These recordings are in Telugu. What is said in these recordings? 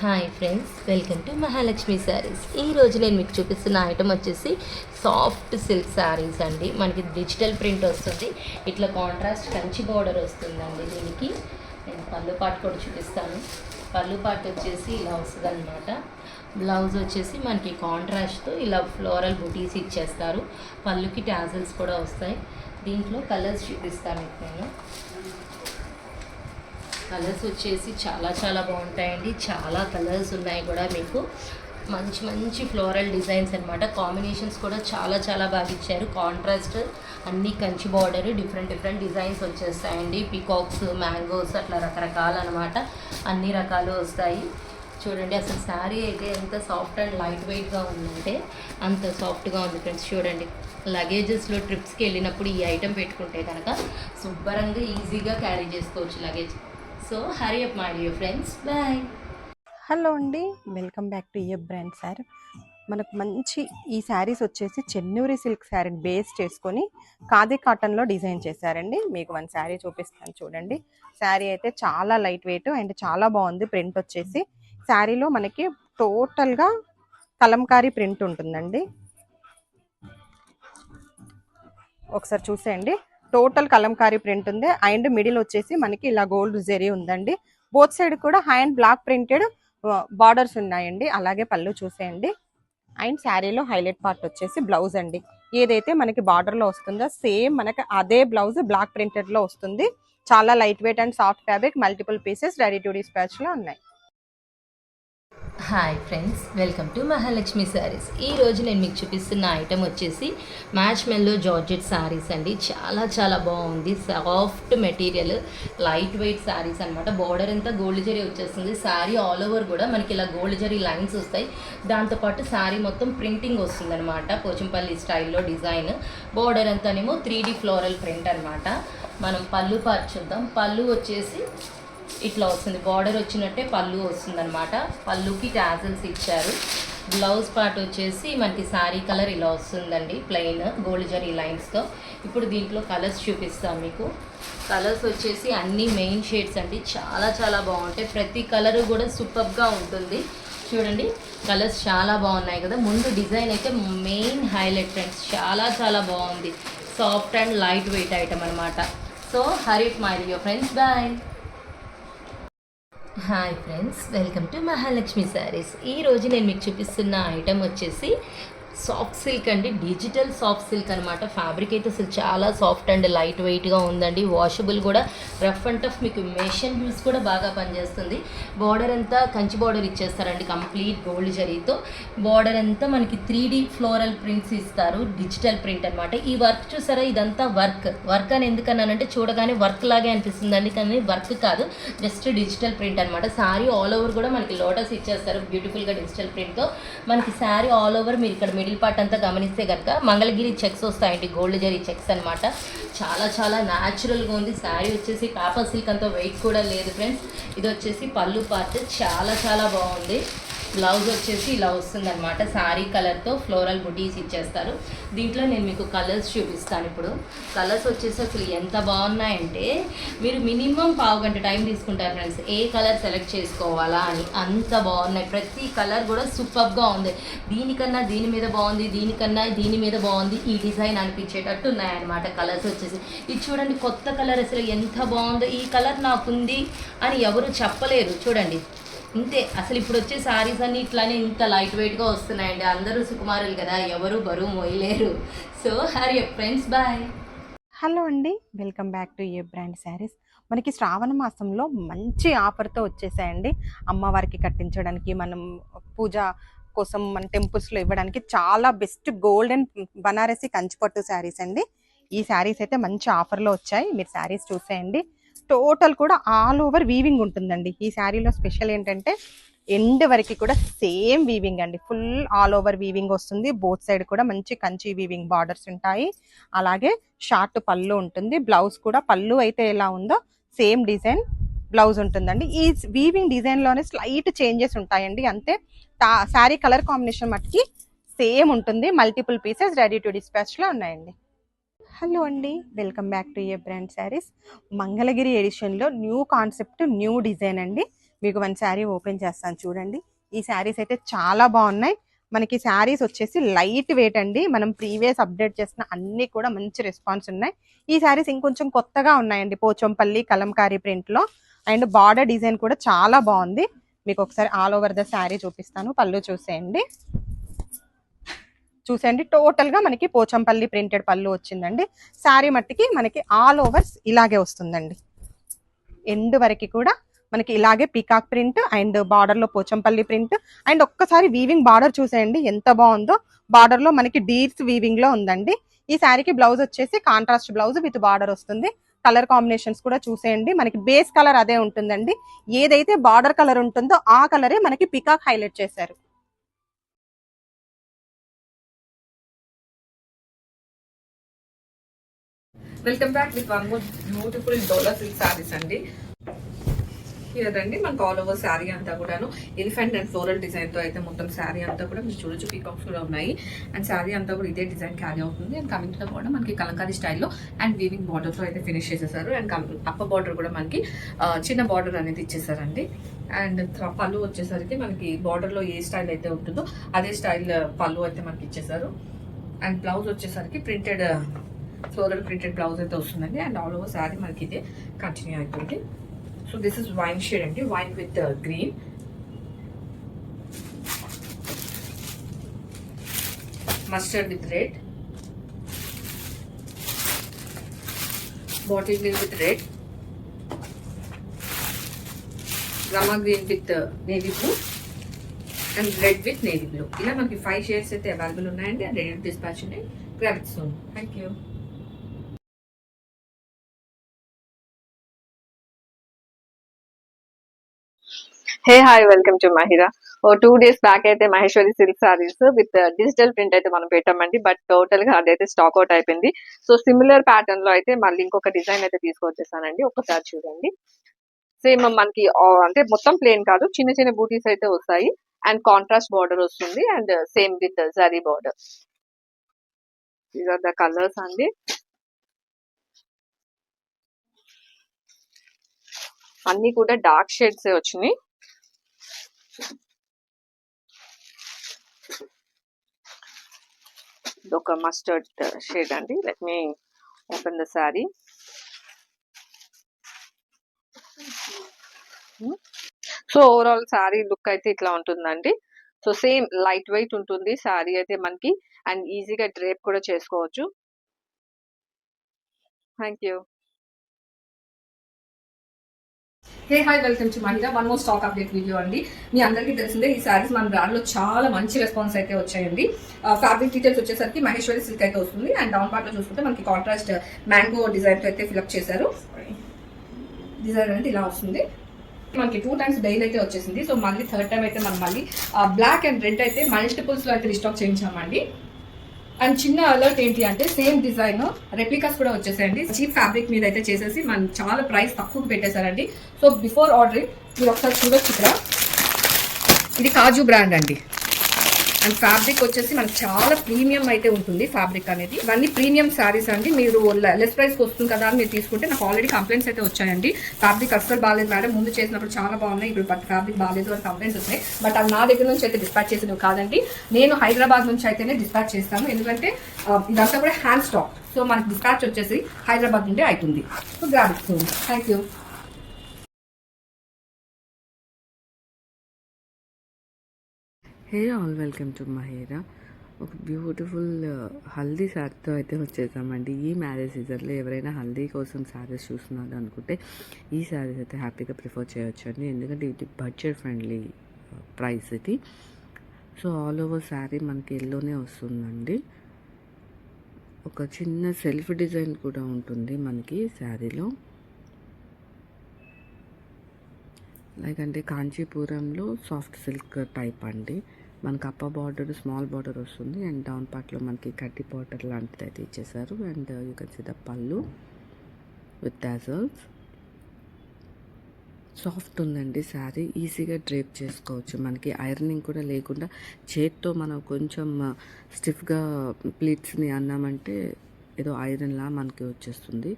Hi friends, welcome to Mahalakshmi sarees. ఈరోజు నేను మీకు చూపిస్తున్న ఐటమ్ వచ్చేసి సాఫ్ట్ సిల్క్ శారీస్ అండి. మనకి డిజిటల్ ప్రింట్ వస్తుంది, ఇట్లా కాంట్రాస్ట్ కంచి బార్డర్ వస్తుందండి. దీనికి నేను పళ్ళు పాటు కూడా చూపిస్తాను. పళ్ళు పాటు వచ్చేసి ఇలా వస్తుంది అనమాట. బ్లౌజ్ వచ్చేసి మనకి కాంట్రాస్ట్తో ఇలా ఫ్లోరల్ బుటీస్ ఇచ్చేస్తారు. పళ్ళుకి టాజల్స్ కూడా వస్తాయి. దీంట్లో కలర్స్ చూపిస్తాను మీకు నేను. కలర్స్ వచ్చేసి చాలా బాగుంటాయండి. చాలా కలర్స్ ఉన్నాయి కూడా మీకు. మంచి మంచి ఫ్లోరల్ డిజైన్స్ అనమాట. కాంబినేషన్స్ కూడా చాలా బాగా ఇచ్చారు. కాంట్రాస్ట్ అన్ని కంచి బార్డర్, డిఫరెంట్ డిజైన్స్ వచ్చేస్తాయండి. పీకాక్స్, మ్యాంగోస్ అట్లా రకరకాలు అనమాట. అన్ని రకాలు వస్తాయి. చూడండి అసలు శారీ అయితే ఎంత సాఫ్ట్ అండ్ లైట్ వెయిట్గా ఉందంటే అంత సాఫ్ట్గా ఉంది ఫ్రెండ్స్. చూడండి, లగేజెస్లో ట్రిప్స్కి వెళ్ళినప్పుడు ఈ ఐటెం పెట్టుకుంటే కనుక శుభ్రంగా ఈజీగా క్యారీ చేసుకోవచ్చు luggage. So hurry up my dear friends, bye. Hello అండి, welcome back to A brand sir. మనకు మంచి ఈ శారీస్ వచ్చేసి చెన్నూరి సిల్క్ శారీని బేస్ చేసుకొని ఖాదీ కాటన్లో డిజైన్ చేశారండి. మీకు వన్ శారీ చూపిస్తాను చూడండి. శారీ అయితే చాలా లైట్ వెయిట్ అండ్ చాలా బాగుంది. ప్రింట్ వచ్చేసి శారీలో మనకి టోటల్గా కలంకారీ ప్రింట్ ఉంటుందండి. ఒకసారి చూసేయండి, టోటల్ కలంకారీ ప్రింట్ ఉంది. అండ్ మిడిల్ వచ్చేసి మనకి ఇలా గోల్డ్ జెరీ ఉందండి. బోత్ సైడ్ కూడా హ్యాండ్ బ్లాక్ ప్రింటెడ్ బార్డర్స్ ఉన్నాయండి. అలాగే పళ్ళు చూసేయండి. అండ్ శారీలో హైలైట్ పార్ట్ వచ్చేసి బ్లౌజ్ అండి. ఏదైతే మనకి బార్డర్లో వస్తుందో సేమ్ మనకి అదే బ్లౌజ్ బ్లాక్ ప్రింటెడ్లో వస్తుంది. చాలా light weight and soft fabric, multiple pieces, ready to డిస్పాచ్లో ఉన్నాయి. Hi friends, welcome to Mahalakshmi sarees. ఈరోజు నేను మీకు చూపిస్తున్న ఐటమ్ వచ్చేసి మ్యాచ్ మెల్లో జార్జెట్ శారీస్ అండి. చాలా బాగుంది. Soft material, light weight saris అనమాట. బార్డర్ అంతా గోల్డ్ జరీ వచ్చేస్తుంది. శారీ ఆల్ ఓవర్ కూడా మనకి ఇలా గోల్డ్ జరీ లైన్స్ వస్తాయి. దాంతోపాటు శారీ మొత్తం ప్రింటింగ్ వస్తుంది అనమాట. పోచంపల్లి స్టైల్లో డిజైన్. బార్డర్ అంతానేమో 3D ఫ్లోరల్ ప్రింట్ అనమాట. మనం పళ్ళు పార్ట్ చూద్దాం. పళ్ళు వచ్చేసి ఇట్లా వస్తుంది. బార్డర్ వచ్చినట్టే పళ్ళు వస్తుంది అనమాట. పళ్ళుకి టాజల్స్ ఇచ్చారు. బ్లౌజ్ పార్ట్ వచ్చేసి మనకి శారీ కలర్ ఇలా వస్తుందండి, ప్లెయిన్ గోల్డ్ జరీ లైన్స్తో. ఇప్పుడు దీంట్లో కలర్స్ చూపిస్తాను మీకు. కలర్స్ వచ్చేసి అన్ని మెయిన్ షేడ్స్ అండి. చాలా బాగుంటాయి. ప్రతి కలర్ కూడా సూపర్గా ఉంటుంది. చూడండి, కలర్స్ చాలా బాగున్నాయి కదా. ముందు డిజైన్ అయితే మెయిన్ హైలైట్ ఫ్రెండ్స్. చాలా బాగుంది. Soft and light weight item అనమాట. So hurry my dear friends, bye. Hi friends, welcome to Mahalakshmi sarees. ఈరోజు నేను మీకు చూపిస్తున్న ఐటమ్ వచ్చేసి సాఫ్ట్ సిల్క్ అండి. డిజిటల్ సాఫ్ట్ సిల్క్ అనమాట. ఫ్యాబ్రిక్ అయితే అసలు చాలా సాఫ్ట్ అండ్ లైట్ వెయిట్గా ఉందండి. వాషబుల్ కూడా, రఫ్ అండ్ టఫ్, మీకు మెషిన్ యూస్ కూడా బాగా పనిచేస్తుంది. బార్డర్ అంతా కంచి బార్డర్ ఇచ్చేస్తారండి, కంప్లీట్ గోల్డ్ జరీతో. బార్డర్ అంతా మనకి 3D ఫ్లోరల్ ప్రింట్స్ ఇస్తారు, డిజిటల్ ప్రింట్ అనమాట. ఈ వర్క్ చూసారా, ఇదంతా వర్క్ అని ఎందుకన్నానంటే చూడగానే వర్క్ లాగే అనిపిస్తుందండి, కానీ వర్క్ కాదు, జస్ట్ డిజిటల్ ప్రింట్ అనమాట. శారీ ఆల్ ఓవర్ కూడా మనకి లోటస్ ఇచ్చేస్తారు బ్యూటిఫుల్గా డిజిటల్ ప్రింట్తో. మనకి శారీ ఆల్ ఓవర్ మీరు ఇక్కడ మిడిల్ పార్ట్ అంతా గమనిస్తే కనుక మంగళగిరి చెక్స్ వస్తాయండి, గోల్డ్ జరీ చెక్స్ అనమాట. చాలా న్యాచురల్గా ఉంది. శారీ వచ్చేసి పేపర్ సిల్క్ అంతా వెయిట్ కూడా లేదు ఫ్రెండ్స్. ఇది వచ్చేసి పళ్ళు పార్ట్. చాలా బాగుంది. బ్లౌజ్ వచ్చేసి ఇలా వస్తుందన్నమాట. శారీ కలర్తో ఫ్లోరల్ బుటీస్ ఇచ్చేస్తారు. దీంట్లో నేను మీకు కలర్స్ చూపిస్తాను ఇప్పుడు. కలర్స్ వచ్చేసి అసలు ఎంత బాగున్నాయంటే మీరు మినిమం పావు గంట టైం తీసుకుంటారు ఫ్రెండ్స్, ఏ కలర్ సెలెక్ట్ చేసుకోవాలా అని. అంత బాగున్నాయి. ప్రతి కలర్ కూడా సూపర్గా ఉంది. దీనికన్నా దీని మీద బాగుంది, దీనికన్నా దీని మీద బాగుంది, ఈ డిజైన్ అనిపించేటట్టు ఉన్నాయన్నమాట కలర్స్ వచ్చేసి. ఇది చూడండి, కొత్త కలర్. అసలు ఎంత బాగుందో. ఈ కలర్ నాకుంది అని ఎవరు చెప్పలేరు. చూడండి ఇంతే. అసలు ఇప్పుడు వచ్చే శారీస్ అన్నీ ఇట్లానే ఇంత లైట్ వెయిట్గా వస్తున్నాయండి. అందరూ సుకుమారులు కదా, ఎవరు బరువు మోయలేరు. So hurry up friends, bye. Hello అండి, welcome back to A brand sarees. మనకి శ్రావణ మాసంలో మంచి ఆఫర్తో వచ్చేసాయండి. అమ్మవారికి కట్టించడానికి, మనం పూజ కోసం మన టెంపుల్స్లో ఇవ్వడానికి చాలా బెస్ట్ గోల్డ్ అండ్ బనారసి కంచిపట్టు శారీస్ అండి. ఈ శారీస్ అయితే మంచి ఆఫర్లో వచ్చాయి. మీరు శారీస్ చూసేయండి. టోటల్ కూడా ఆల్ ఓవర్ వీవింగ్ ఉంటుందండి. ఈ శారీలో స్పెషల్ ఏంటంటే ఎండ్ వరకు కూడా సేమ్ వీవింగ్ అండి. ఫుల్ ఆల్ ఓవర్ వీవింగ్ వస్తుంది. బోత్ సైడ్ కూడా మంచి కంచి వీవింగ్ బార్డర్స్ ఉంటాయి. అలాగే షార్ట్ పళ్ళు ఉంటుంది. బ్లౌజ్ కూడా పళ్ళు అయితే ఎలా ఉందో సేమ్ డిజైన్ బ్లౌజ్ ఉంటుందండి. ఈ వీవింగ్ డిజైన్లోనే స్లైట్ చేంజెస్ ఉంటాయండి, అంతే. శారీ కలర్ కాంబినేషన్ మట్టుకి సేమ్ ఉంటుంది. మల్టిపుల్ పీసెస్, రెడీ టు డిస్పాచ్లో ఉన్నాయండి. హలో అండి, welcome back to A brand sarees. Mangalagiri ఎడిషన్లో న్యూ కాన్సెప్ట్, న్యూ డిజైన్ అండి. మీకు వన్ శారీ ఓపెన్ చేస్తాను చూడండి. ఈ శారీస్ అయితే చాలా బాగున్నాయి. మనకి శారీస్ వచ్చేసి లైట్ వెయిట్ అండి. మనం ప్రీవియస్ అప్డేట్ చేసిన అన్ని కూడా మంచి రెస్పాన్స్ ఉన్నాయి. ఈ శారీస్ ఇంకొంచెం కొత్తగా ఉన్నాయండి, పోచంపల్లి కలంకారీ ప్రింట్ లో. అండ్ బార్డర్ డిజైన్ కూడా చాలా బాగుంది. మీకు ఒకసారి ఆల్ ఓవర్ ద శారీ చూపిస్తాను. పళ్ళు చూసేయండి. చూసేయండి, టోటల్ గా మనకి పోచంపల్లి ప్రింటెడ్ పళ్ళు వచ్చిందండి. శారీ మట్టికి మనకి ఆల్ ఓవర్స్ ఇలాగే వస్తుందండి. ఎండ్ వరకు కూడా మనకి ఇలాగే పీకాక్ ప్రింట్ అండ్ బార్డర్ లో పోచంపల్లి ప్రింట్. అండ్ ఒక్కసారి వీవింగ్ బార్డర్ చూసేయండి ఎంత బాగుందో. బార్డర్ లో మనకి డీర్స్ వీవింగ్ లో ఉందండి. ఈ శారీకి బ్లౌజ్ వచ్చేసి కాంట్రాస్ట్ బ్లౌజ్ విత్ బార్డర్ వస్తుంది. కలర్ కాంబినేషన్స్ కూడా చూసేయండి. మనకి బేస్ కలర్ అదే ఉంటుందండి. ఏదైతే బార్డర్ కలర్ ఉంటుందో ఆ కలరే మనకి పీకాక్ హైలైట్ చేశారు. Welcome back with one more beautiful dola silk saris అండి. ఇదండి మనకు ఆల్ ఓవర్ శారీ అంతా కూడాను ఎలిఫెంట్ అండ్ ఫ్లోరల్ డిజైన్ తో అయితే మొత్తం శారీ అంతా కూడా మీరు చూడొచ్చు. పీకాక్స్ కూడా ఉన్నాయి అండ్ శారీ అంతా కూడా ఇదే డిజైన్ క్యారీ అవుతుంది. అండ్ కమింగ్ తో కూడా మనకి కలంకారీ స్టైల్లో అండ్ వీవింగ్ బార్డర్ తో అయితే ఫినిష్ చేసేసారు. అండ్ అప్పర్ బార్డర్ కూడా మనకి చిన్న బార్డర్ అనేది ఇచ్చేసారండి. అండ్ పళ్ళు వచ్చేసరికి మనకి బార్డర్ లో ఏ స్టైల్ అయితే ఉంటుందో అదే స్టైల్ పళ్ళు అయితే మనకి ఇచ్చేసారు. అండ్ బ్లౌజ్ వచ్చేసరికి ప్రింటెడ్ ఫ్లోరల్ ప్రింటెడ్ బ్లౌజ్ అయితే వస్తుందండి. అండ్ ఆల్ ఓవర్ శారీ మనకి ఇదే కంటిన్యూ అవుతుంది. So this is wine shade అండి, wine with green. Mustard with red, bottle green with red, Rama green with navy blue and red with navy blue. ఇలా మనకి 5 షేడ్స్ అయితే అవైలబుల్ ఉన్నాయండి. అండ్ రెడీ టు డిస్పాచ్ ఉన్నాయి. Grab it soon. Thank you. Hey hi, welcome to Mahira. 2 days back అయితే Maheshwari silk sarees with digital print అయితే మనం పెట్టామండి. బట్ టోటల్ గా అదైతే స్టాక్ అవుట్ అయిపోయింది. సో సిమిలర్ ప్యాటర్న్ లో అయితే మళ్ళీ ఇంకొక డిజైన్ అయితే తీసుకొచ్చేసానండి. ఒకసారి చూడండి. సేమ్ మనకి అంటే మొత్తం ప్లేన్ కాదు, చిన్న చిన్న బూటీస్ అయితే వస్తాయి. అండ్ కాంట్రాస్ట్ బార్డర్ వస్తుంది. And same with zari border. These are the colours అండి. అన్ని కూడా డార్క్ షేడ్స్ వచ్చినాయి. ఒక మస్టర్డ్ షేడ్ అండి. Let me open the sari. So overall sari look అయితే ఇట్లా ఉంటుందండి. సో సేమ్ లైట్ వెయిట్ ఉంటుంది శారీ అయితే మనకి. అండ్ ఈజీగా డ్రేప్ కూడా చేసుకోవచ్చు. Thank you. Hey hi, welcome to Mahila. One more stock update video అండి. మీ అందరికీ తెలిసిందే ఈ శారీస్ మన బ్రాండ్ లో చాలా మంచి రెస్పాన్స్ అయితే వచ్చాయండి. ఫ్యాబ్రిక్ డీటెయిల్స్ వచ్చేసరికి మహేశ్వరి సిల్క్ అయితే వస్తుంది. అండ్ డౌన్ పార్ట్ లో చూసుకుంటే మనకి కాంట్రాస్ట్ మ్యాంగో డిజైన్ తో అయితే ఫిల్అప్ చేశారు. డిజైన్ అనేది ఇలా వస్తుంది. మనకి 2 times డైలీ అయితే వచ్చేసింది. సో మళ్ళీ థర్డ్ టైం అయితే మనం మళ్ళీ బ్లాక్ అండ్ రెడ్ అయితే మల్టిపుల్స్ లో అయితే రీస్టాక్ చేయించామండి. అండ్ చిన్న అలర్ట్ ఏంటి అంటే సేమ్ డిజైన్ రెప్లికాస్ కూడా వచ్చేసాయండి. చీప్ ఫ్యాబ్రిక్ మీద అయితే చేసేసి మనం చాలా ప్రైస్ తక్కువ పెట్టేశారండి. సో బిఫోర్ ఆర్డరింగ్ మీరు ఒకసారి చూడొచ్చు. ఇక్కడ ఇది కాజు బ్రాండ్ అండి. అండ్ ఫ్యాబ్రిక్ వచ్చేసి మనకి చాలా ప్రీమియం అయితే ఉంటుంది ఫ్యాబ్రిక్ అనేది. ఇవన్నీ ప్రీమియం శారీస్ అండి. మీరు లెస్ ప్రైస్కి వస్తుంది కదా అని మీరు తీసుకుంటే నాకు ఆల్రెడీ కంప్లైంట్స్ అయితే వచ్చాయండి. ఫ్యాబ్రిక్ అస్సలు బాగాలేదు మేడం, ముందు చేసినప్పుడు చాలా బాగున్నాయి, ఇప్పుడు ఫ్యాబ్రిక్ బాగాలేదు అని కంప్లైంట్స్ వచ్చాయి. బట్ అది నా దగ్గర నుంచి అయితే డిస్పాచ్ చేసినవి కాదండి. నేను హైదరాబాద్ నుంచి అయితేనే డిస్పాచ్ చేస్తాను. ఎందుకంటే ఇదంతా కూడా హ్యాండ్ స్టాక్. సో మనకి డిస్పాచ్ వచ్చేసి హైదరాబాద్ నుండి అవుతుంది. So grab it soon. Thank you. Hey all, welcome to Mahera. ఒక బ్యూటిఫుల్ హల్దీ శారీతో అయితే వచ్చేసామండి. ఈ మ్యారేజ్ సీజన్లో ఎవరైనా హల్దీ కోసం శారీస్ చూస్తున్నారు అనుకుంటే ఈ శారీస్ అయితే హ్యాపీగా ప్రిఫర్ చేయొచ్చు అండి. ఎందుకంటే ఇది బడ్జెట్ ఫ్రెండ్లీ ప్రైస్ ఇది. సో ఆల్ ఓవర్ శారీ మనకి ఎల్లోనే వస్తుందండి. ఒక చిన్న సెల్ఫ్ డిజైన్ కూడా ఉంటుంది మనకి శారీలో. లైక్ అంటే కాంచీపురంలో సాఫ్ట్ సిల్క్ టైప్ అండి. మనకి అప్పర్ బార్డర్ స్మాల్ బార్డర్ వస్తుంది. అండ్ డౌన్ పార్ట్లో మనకి కడ్డీ బార్డర్ లాంటిది అయితే ఇచ్చేసారు. And you can see the pallu with tassels. Soft ఉందండి శారీ, ఈజీగా డ్రేప్ చేసుకోవచ్చు. మనకి ఐరనింగ్ కూడా లేకుండా చేత్తో మనం కొంచెం స్టిఫ్గా ప్లీట్స్ని అన్నామంటే ఏదో ఐరన్లా మనకి వచ్చేస్తుంది.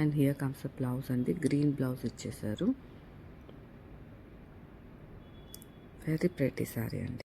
And here comes the blouse అండి. గ్రీన్ బ్లౌజ్ ఇచ్చేసారు. వెరీ ప్రెటీ శారీ అండి.